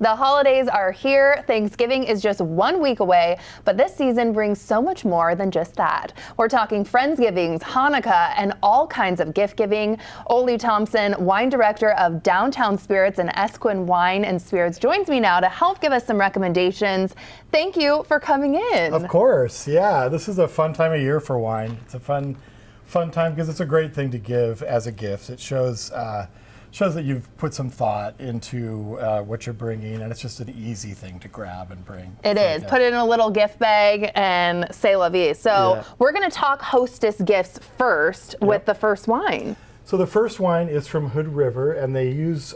The holidays are here. Thanksgiving is just 1 week away, but this season brings so much more than just that. We're talking Friendsgivings, Hanukkah, and all kinds of gift giving. Ole Thompson, wine director of Downtown Spirits and Esquin Wine and Spirits, joins me now to help give us some recommendations. Thank you for coming in. Of course, yeah. This is a fun time of year for wine. It's a fun time because it's a great thing to give as a gift. It shows that you've put some thought into what you're bringing, and it's just an easy thing to grab and bring. It is. Put it in a little gift bag and say la vie. So we're going to talk hostess gifts first with the first wine. So the first wine is from Hood River, and they use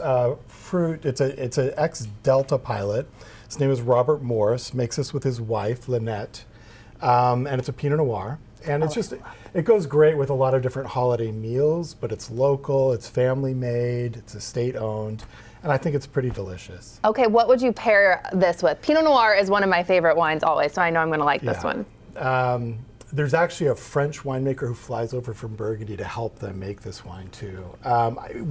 fruit. It's an ex-Delta pilot. His name is Robert Morris. Makes this with his wife, Lynette, and it's a Pinot Noir. And it's it goes great with a lot of different holiday meals, but it's local, it's family made, it's estate owned, and I think it's pretty delicious. Okay, what would you pair this with? Pinot Noir is one of my favorite wines always, so I know I'm going to like this one. There's actually a French winemaker who flies over from Burgundy to help them make this wine too.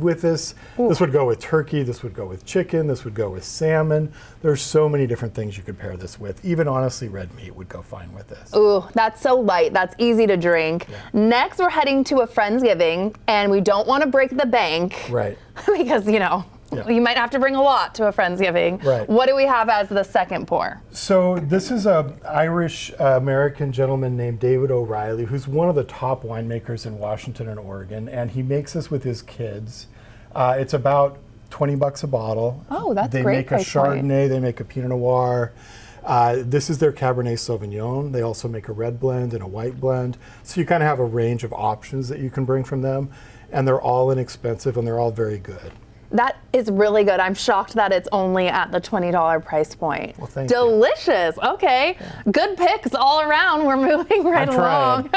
With this would go with turkey, this would go with chicken, this would go with salmon. There's so many different things you could pair this with. Even honestly, red meat would go fine with this. Ooh, that's so light. That's easy to drink. Yeah. Next, we're heading to a Friendsgiving, and we don't want to break the bank. Right. Because, you might have to bring a lot to a Friendsgiving. Right. What do we have as the second pour? So this is an Irish-American gentleman named David O'Reilly, who's one of the top winemakers in Washington and Oregon, and he makes this with his kids. It's about $20 a bottle. Oh, that's great. They make a Chardonnay, they make a Pinot Noir. This is their Cabernet Sauvignon. They also make a red blend and a white blend. So you kind of have a range of options that you can bring from them, and they're all inexpensive and they're all very good. That is really good. I'm shocked that it's only at the $20 price point. Well, thank Delicious. you. Okay. Yeah. Good picks all around. We're moving right along.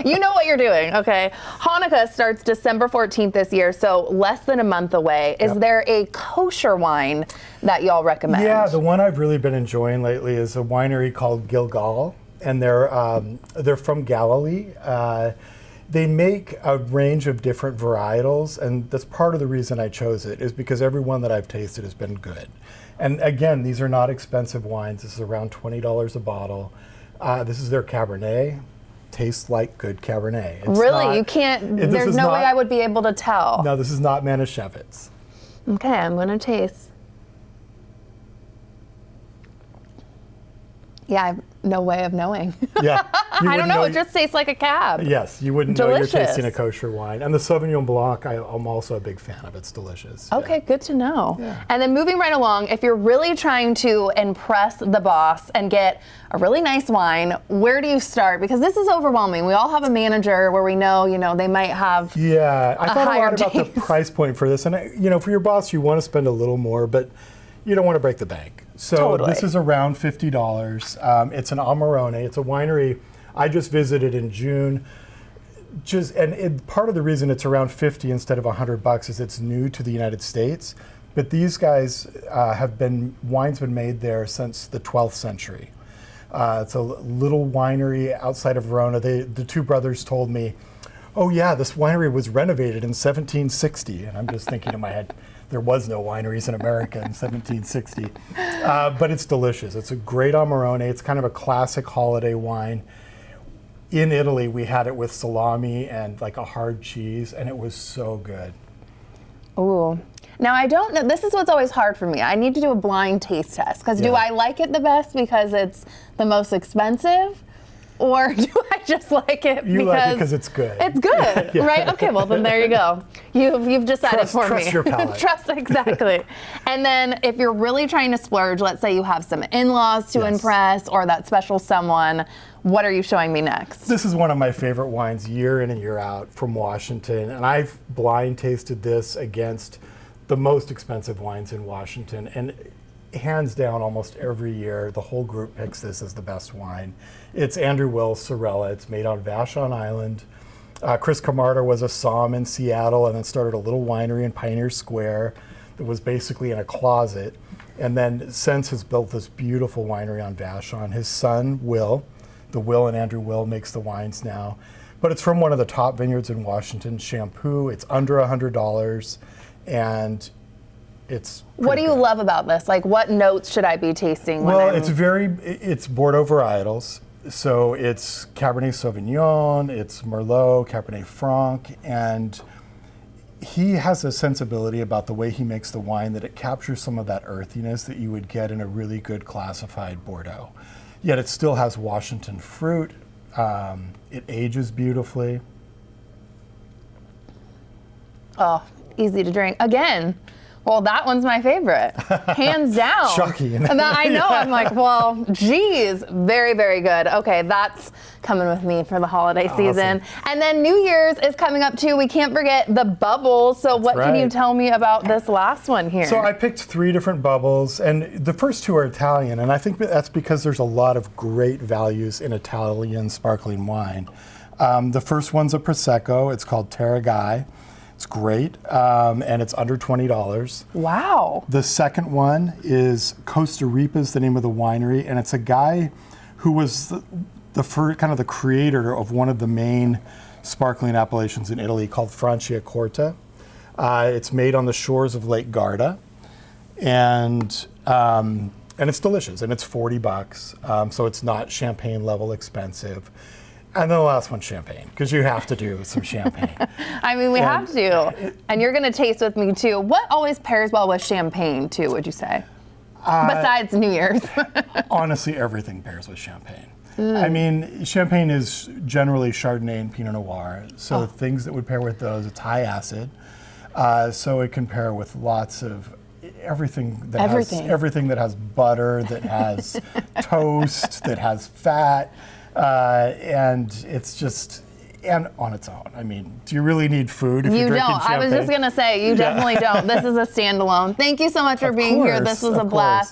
You know what you're doing. Okay. Hanukkah starts December 14th this year, so less than a month away. Is there a kosher wine that y'all recommend? Yeah, the one I've really been enjoying lately is a winery called Gilgal, and they're from Galilee. They make a range of different varietals, and that's part of the reason I chose it, is because every one that I've tasted has been good. And again, these are not expensive wines. This is around $20 a bottle. This is their Cabernet. Tastes like good Cabernet. It's really? You can't, there's no way I would be able to tell. No, this is not Manischewitz. Okay, I'm going to taste. Yeah, I have no way of knowing. Yeah. I don't know. It just tastes like a cab. Yes, you wouldn't know you're tasting a kosher wine. And the Sauvignon Blanc, I'm also a big fan of. It's delicious. Okay, good to know. Yeah. And then moving right along, if you're really trying to impress the boss and get a really nice wine, where do you start? Because this is overwhelming. We all have a manager where we know, they might have I thought a lot about the price point for this. And, for your boss, you want to spend a little more, but you don't want to break the bank. So This is around $50. It's an Amarone. It's a winery I just visited in June. Part of the reason it's around $50 instead of $100 is it's new to the United States. But these guys wine's been made there since the 12th century. It's a little winery outside of Verona. The two brothers told me, oh yeah, this winery was renovated in 1760. And I'm just thinking in my head, there was no wineries in America in 1760. But it's delicious. It's a great Amarone. It's kind of a classic holiday wine. In Italy, we had it with salami and like a hard cheese, and it was so good. Ooh. Now, I don't know. This is what's always hard for me. I need to do a blind taste test. Because do I like it the best because it's the most expensive? Or do I just like it because it's good? It's good, right? Okay, well then there you go. You've decided for me. Trust your palate. Trust, exactly. And then if you're really trying to splurge, let's say you have some in-laws to impress or that special someone, what are you showing me next? This is one of my favorite wines year in and year out from Washington, and I've blind tasted this against the most expensive wines in Washington, and hands down, almost every year, the whole group picks this as the best wine. It's Andrew Will's Sorella. It's made on Vashon Island. Chris Camarda was a somm in Seattle and then started a little winery in Pioneer Square that was basically in a closet. And then since has built this beautiful winery on Vashon. His son, Will and Andrew Will makes the wines now. But it's from one of the top vineyards in Washington, Shampoo. It's under $100. And it's What do you love about this? Like, what notes should I be tasting? Well, it's Bordeaux varietals. So it's Cabernet Sauvignon, it's Merlot, Cabernet Franc, and he has a sensibility about the way he makes the wine that it captures some of that earthiness that you would get in a really good classified Bordeaux. Yet it still has Washington fruit. It ages beautifully. Oh, easy to drink. Again, well, that one's my favorite, hands down. Shocking. I know, I'm like, well, geez, very, very good. Okay, that's coming with me for the holiday season. And then New Year's is coming up too. We can't forget the bubbles. So what can you tell me about this last one here? So I picked 3 different bubbles, and the first 2 are Italian, and I think that's because there's a lot of great values in Italian sparkling wine. The first one's a Prosecco. It's called Tarragai. It's great, and it's under $20. Wow. The second one is Costa Ripa is the name of the winery, and it's a guy who was the first, kind of the creator of one of the main sparkling appellations in Italy called Franciacorta. It's made on the shores of Lake Garda, and it's delicious, and it's $40, so it's not champagne level expensive. And then the last one's champagne, because you have to do some champagne. I mean, we have to. And you're going to taste with me, too. What always pairs well with champagne, too, would you say? Besides New Year's. Honestly, everything pairs with champagne. I mean, champagne is generally Chardonnay and Pinot Noir. So things that would pair with those, it's high acid. So it can pair with lots of everything that has butter, that has toast, that has fat. And it's just, and on its own. I mean, do you really need food if you're drinking champagne? I was just going to say, you definitely don't. This is a standalone. Thank you so much for being here. This was a blast.